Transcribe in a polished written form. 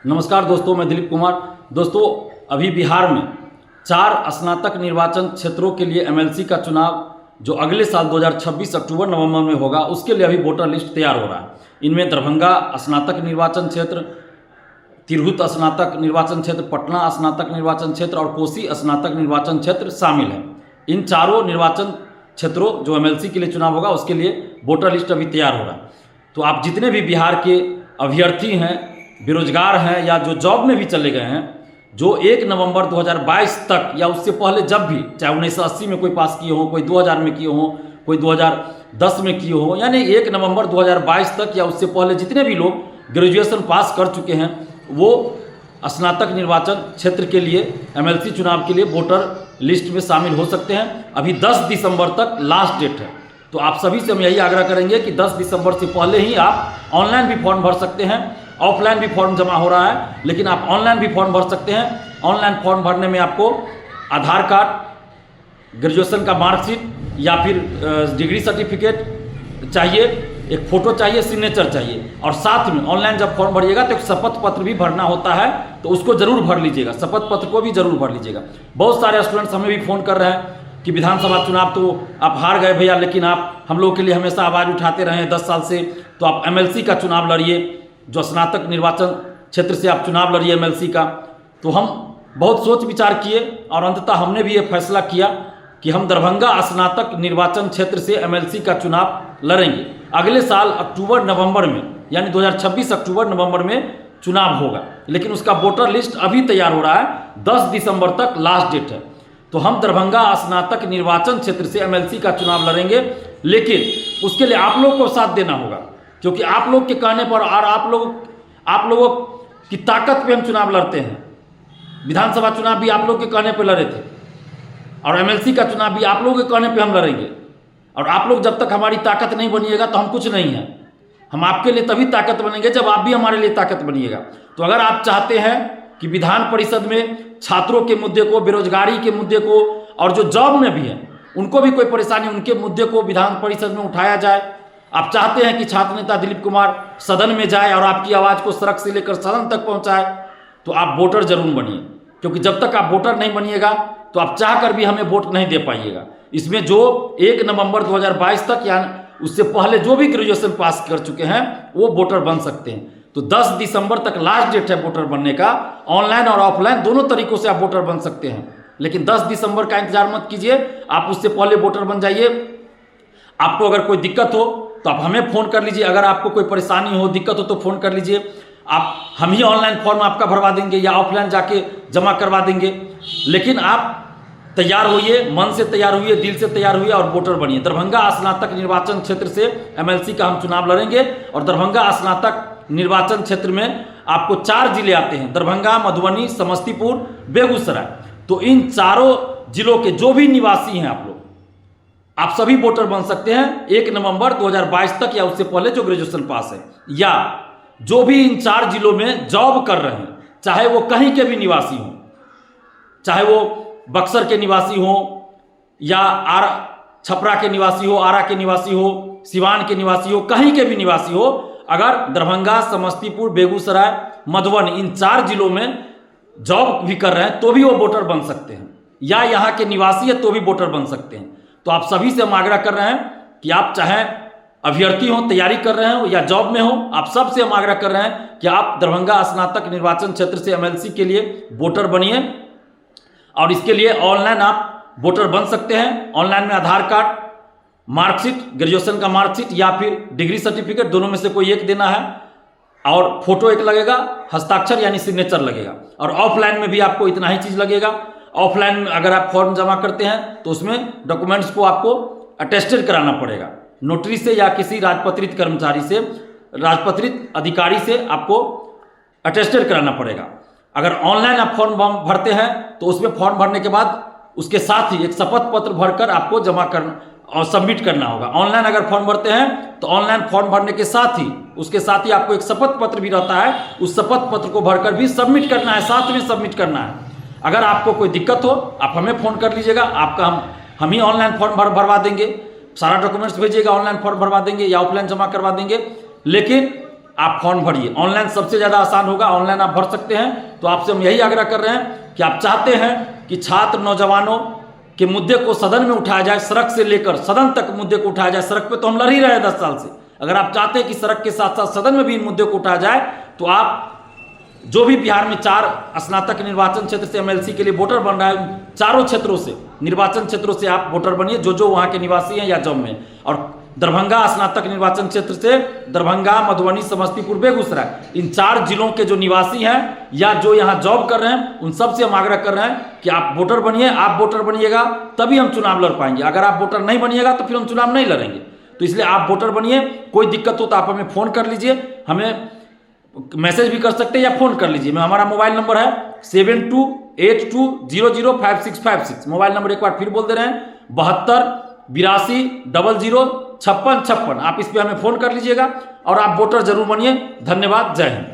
नमस्कार दोस्तों, मैं दिलीप कुमार। दोस्तों, अभी बिहार में 4 स्नातक निर्वाचन क्षेत्रों के लिए एमएलसी का चुनाव जो अगले साल 2026 अक्टूबर नवंबर में होगा, उसके लिए अभी वोटर लिस्ट तैयार हो रहा है। इनमें दरभंगा स्नातक निर्वाचन क्षेत्र, तिरहुत स्नातक निर्वाचन क्षेत्र, पटना स्नातक निर्वाचन क्षेत्र और कोसी स्नातक निर्वाचन क्षेत्र शामिल हैं। इन चारों निर्वाचन क्षेत्रों जो एमएलसी के लिए चुनाव होगा, उसके लिए वोटर लिस्ट अभी तैयार हो रहा है। तो आप जितने भी बिहार के अभ्यर्थी हैं, बेरोजगार हैं या जो जॉब में भी चले गए हैं, जो 1 नवंबर 2022 तक या उससे पहले जब भी, चाहे 1980 में कोई पास किए हो, कोई 2000 में किए हो, कोई 2010 में किए हो, यानी 1 नवंबर 2022 तक या उससे पहले जितने भी लोग ग्रेजुएशन पास कर चुके हैं, वो स्नातक निर्वाचन क्षेत्र के लिए एमएलसी चुनाव के लिए वोटर लिस्ट में शामिल हो सकते हैं। अभी 10 दिसंबर तक लास्ट डेट है। तो आप सभी से हम यही आग्रह करेंगे कि 10 दिसंबर से पहले ही आप ऑनलाइन भी फॉर्म भर सकते हैं। ऑफलाइन भी फॉर्म जमा हो रहा है, लेकिन आप ऑनलाइन भी फॉर्म भर सकते हैं। ऑनलाइन फॉर्म भरने में आपको आधार कार्ड, ग्रेजुएशन का मार्कशीट या फिर डिग्री सर्टिफिकेट चाहिए, एक फ़ोटो चाहिए, सिग्नेचर चाहिए, और साथ में ऑनलाइन जब फॉर्म भरिएगा तो एक शपथ पत्र भी भरना होता है, तो उसको जरूर भर लीजिएगा। शपथ पत्र को भी जरूर भर लीजिएगा। बहुत सारे स्टूडेंट्स हमें भी फ़ोन कर रहे हैं कि विधानसभा चुनाव तो आप हार गए भैया, लेकिन आप हम लोग के लिए हमेशा आवाज़ उठाते रहे 10 साल से, तो आप एमएलसी का चुनाव लड़िए, जो स्नातक निर्वाचन क्षेत्र से आप चुनाव लड़िए एमएलसी का। तो हम बहुत सोच विचार किए और अंततः हमने भी ये फैसला किया कि हम दरभंगा स्नातक निर्वाचन क्षेत्र से एमएलसी का चुनाव लड़ेंगे। अगले साल अक्टूबर नवंबर में, यानी 2026 अक्टूबर नवंबर में चुनाव होगा, लेकिन उसका वोटर लिस्ट अभी तैयार हो रहा है। 10 दिसंबर तक लास्ट डेट है। तो हम दरभंगा स्नातक निर्वाचन क्षेत्र से एमएलसी का चुनाव लड़ेंगे, लेकिन उसके लिए आप लोग को साथ देना होगा, क्योंकि आप लोग के कहने पर और आप लोगों की ताकत पे हम चुनाव लड़ते हैं। विधानसभा चुनाव भी आप लोग के कहने पे लड़े थे और एमएलसी का चुनाव भी आप लोगों के कहने पे हम लड़ेंगे। और आप लोग जब तक हमारी ताकत नहीं बनिएगा तो हम कुछ नहीं हैं। हम आपके लिए तभी ताकत बनेंगे जब आप भी हमारे लिए ताकत बनिएगा। तो अगर आप चाहते हैं कि विधान परिषद में छात्रों के मुद्दे को, बेरोजगारी के मुद्दे को, और जो जॉब में भी हैं उनको भी कोई परेशानी, उनके मुद्दे को विधान परिषद में उठाया जाए, आप चाहते हैं कि छात्र नेता दिलीप कुमार सदन में जाए और आपकी आवाज़ को सड़क से लेकर सदन तक पहुंचाए, तो आप वोटर जरूर बनिए। क्योंकि जब तक आप वोटर नहीं बनिएगा तो आप चाहकर भी हमें वोट नहीं दे पाइएगा। इसमें जो 1 नवंबर 2022 तक या उससे पहले जो भी ग्रेजुएशन पास कर चुके हैं वो वोटर बन सकते हैं। तो 10 दिसंबर तक लास्ट डेट है वोटर बनने का। ऑनलाइन और ऑफलाइन दोनों तरीकों से आप वोटर बन सकते हैं, लेकिन 10 दिसंबर का इंतजार मत कीजिए, आप उससे पहले वोटर बन जाइए। आपको अगर कोई दिक्कत हो तो आप हमें फ़ोन कर लीजिए। अगर आपको कोई परेशानी हो, दिक्कत हो तो फ़ोन कर लीजिए। हम ही ऑनलाइन फॉर्म आपका भरवा देंगे या ऑफलाइन जाके जमा करवा देंगे। लेकिन आप तैयार होइए, मन से तैयार हुई, दिल से तैयार हुई और वोटर बनिए। दरभंगा स्नातक निर्वाचन क्षेत्र से एमएलसी का हम चुनाव लड़ेंगे। और दरभंगा स्नातक निर्वाचन क्षेत्र में आपको 4 जिले आते हैं: दरभंगा, मधुबनी, समस्तीपुर, बेगूसराय। तो इन चारों जिलों के जो भी निवासी हैं आप सभी वोटर बन सकते हैं 1 नवंबर 2022 तक या उससे पहले जो ग्रेजुएशन पास है, या जो भी इन 4 जिलों में जॉब कर रहे हैं, चाहे वो कहीं के भी निवासी हों, चाहे वो बक्सर के निवासी हो या छपरा के निवासी हो, आरा के निवासी हो, सिवान के निवासी हो, कहीं के भी निवासी हो, अगर दरभंगा, समस्तीपुर, बेगूसराय, मधुबनी इन 4 जिलों में जॉब भी कर रहे हैं तो भी वो वोटर बन सकते हैं, या यहाँ के निवासी है तो भी वोटर बन सकते हैं। तो आप सभी से हम आग्रह कर रहे हैं कि आप चाहे अभ्यर्थी हो, तैयारी कर रहे हो या जॉब में हो, आप सबसे हम आग्रह कर रहे हैं कि आप दरभंगा स्नातक निर्वाचन क्षेत्र से एमएलसी के लिए वोटर बनिए। और इसके लिए ऑनलाइन आप वोटर बन सकते हैं। ऑनलाइन में आधार कार्ड, मार्कशीट, ग्रेजुएशन का मार्कशीट या फिर डिग्री सर्टिफिकेट, दोनों में से कोई एक देना है, और फोटो एक लगेगा, हस्ताक्षर यानी सिग्नेचर लगेगा। और ऑफलाइन में भी आपको इतना ही चीज़ लगेगा। ऑफलाइन में अगर आप फॉर्म जमा करते हैं तो उसमें डॉक्यूमेंट्स को आपको अटेस्टेड कराना पड़ेगा, नोटरी से या किसी राजपत्रित कर्मचारी से, राजपत्रित अधिकारी से आपको अटेस्टेड कराना पड़ेगा। अगर ऑनलाइन आप फॉर्म भरते हैं तो उसमें फॉर्म भरने के बाद उसके साथ ही एक शपथ पत्र भरकर आपको जमा करना और सबमिट करना होगा। ऑनलाइन अगर फॉर्म भरते हैं तो ऑनलाइन फॉर्म भरने के साथ ही उसके साथ ही आपको एक शपथ पत्र भी रहता है, उस शपथ पत्र को भरकर भी सबमिट करना है, साथ में सबमिट करना है। अगर आपको कोई दिक्कत हो आप हमें फ़ोन कर लीजिएगा, आपका हम ही ऑनलाइन फॉर्म भरवा देंगे। सारा डॉक्यूमेंट्स भेजिएगा, ऑनलाइन फॉर्म भरवा देंगे या ऑफलाइन जमा करवा देंगे। लेकिन आप फॉर्म भरिए। ऑनलाइन सबसे ज़्यादा आसान होगा, ऑनलाइन आप भर सकते हैं। तो आपसे हम यही आग्रह कर रहे हैं कि आप चाहते हैं कि छात्र नौजवानों के मुद्दे को सदन में उठाया जाए, सड़क से लेकर सदन तक मुद्दे को उठाया जाए। सड़क पे तो हम लड़ ही रहे हैं 10 साल से। अगर आप चाहते हैं कि सड़क के साथ साथ सदन में भी इन मुद्दे को उठाया जाए, तो आप जो भी बिहार में 4 स्नातक निर्वाचन क्षेत्र से एमएलसी के लिए वोटर बन रहा है, चारों क्षेत्रों से, निर्वाचन क्षेत्रों से आप वोटर बनिए, जो वहाँ के निवासी हैं या जब में। और दरभंगा स्नातक निर्वाचन क्षेत्र से दरभंगा, मधुबनी, समस्तीपुर, बेगूसराय, इन 4 जिलों के जो निवासी हैं या जो यहाँ जॉब कर रहे हैं, उन सब से हम आग्रह कर रहे हैं कि आप वोटर बनिए। आप वोटर बनिएगा तभी हम चुनाव लड़ पाएंगे। अगर आप वोटर नहीं बनिएगा तो फिर हम चुनाव नहीं लड़ेंगे। तो इसलिए आप वोटर बनिए। कोई दिक्कत हो तो आप हमें फ़ोन कर लीजिए, हमें मैसेज भी कर सकते हैं या फ़ोन कर लीजिए। हमारा मोबाइल नंबर है 7282005656। मोबाइल नंबर एक बार फिर बोल दे रहे हैं, 7282005656। आप इस पर हमें फ़ोन कर लीजिएगा और आप वोटर जरूर बनिए। धन्यवाद, जय हिंद।